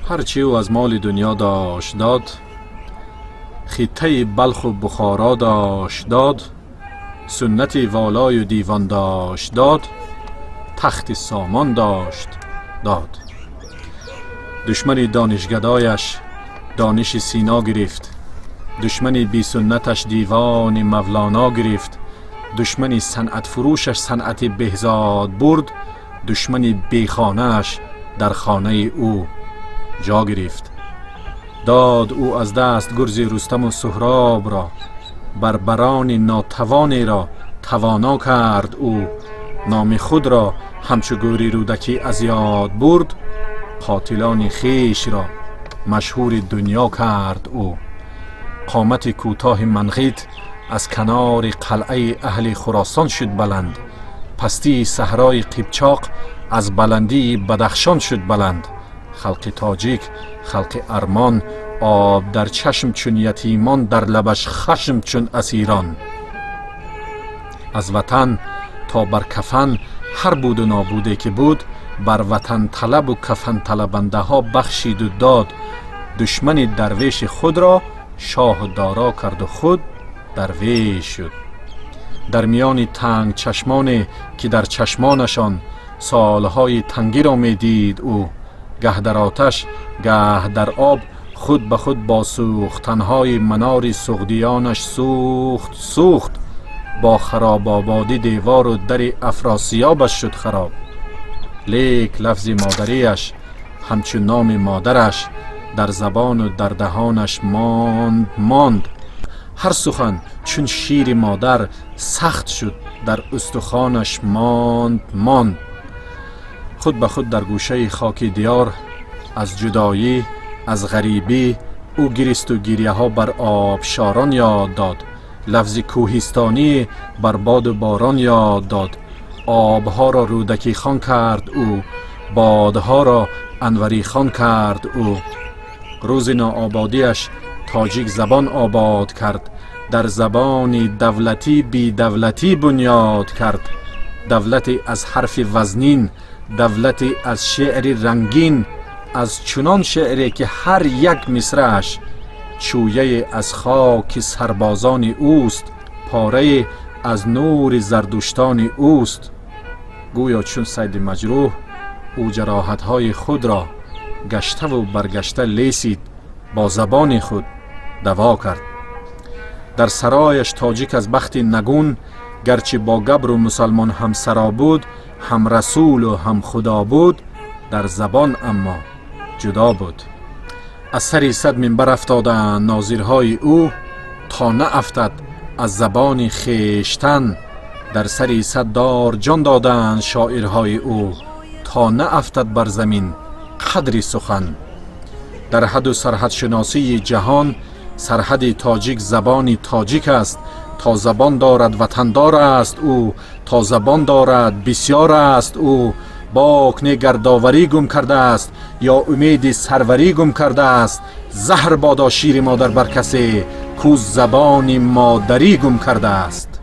هرچی او از مال دنیا داشت داد، خطه بلخ و بخارا داشت داد، سنت والای و دیوان داشت داد، تخت سامان داشت داد. دشمن دانشگدایش دانش سینا گرفت، دشمن بی سنتش دیوان مولانا گرفت، دشمن صنعت فروشش صنعت بهزاد برد، دشمن بی خانهش در خانه او جا گرفت. داد او از دست گرز رستم و سهراب را، بربران ناتوانی را توانا کرد او. نام خود را همچو گوری رودکی از یاد برد، قاتلان خیش را مشهور دنیا کرد او. قامت کوتاه منقیط از کنار قلعه اهل خراسان شد بلند، پستی صحرای قیپچاق از بلندی بدخشان شد بلند. خلق تاجیک خلق ارمان، آب در چشم چون یتیمان، در لبش خشم چون اسیران. از وطن تا بر کفن هر بود و نابوده که بود، بر وطن طلب و کفن طلبنده ها بخشید و داد. دشمن درویش خود را شاه و دارا کرد و خود درویش شد. در میان تنگ چشمانی که در چشمانشان سالهای تنگی را می دید او، گه در آتش گه در آب خود به خود با سوختنهای منار سغدیانش سوخت. با خراب آبادی دیوار و در افراسیابش شد خراب. لیک لفظ مادریش همچون نام مادرش، در زبان و در دهانش ماند. هر سخن چون شیر مادر سخت شد، در استخوانش ماند. خود به خود در گوشه خاک دیار از جدایی از غریبی او گریست و گریه ها بر آبشاران یاد داد. لفظ کوهستانی بر باد و باران یاد داد. آبها را رودکی خان کرد او، بادها را انوری خان کرد او. روز ناآبادیش تاجیک زبان آباد کرد، در زبانی دولتی بی دولتی بنیاد کرد. دولتی از حرف وزنین، دولتی از شعر رنگین، از چنان شعری که هر یک مصرعش چویه از خاک سربازان اوست، پاره از نور زردشتان اوست. گویا چون صید مجروح او جراحتهای خود را گشته و برگشته لیسید، با زبان خود دوا کرد. در سرایش تاجیک از بخت نگون، گرچه با گبر و مسلمان هم سرا بود، هم رسول و هم خدا بود، در زبان اما جدا بود. از سری 100 منبر افتادند ناظرهای او، تا نه افتد از زبان خیشتن. در سری 100 دار جان دادند شاعرهای او، تا نه افتد بر زمین قدری سخن. در حد و سرحد شناسی جهان، سرحد تاجیک زبانی تاجیک است. تا زبان دارد وطندار است او، تا زبان دارد بسیار است او. باکنه گردآوری گم کرده است، یا امید سروری گم کرده است. زهر بادا شیر مادر بر کسی کو زبان مادری گم کرده است.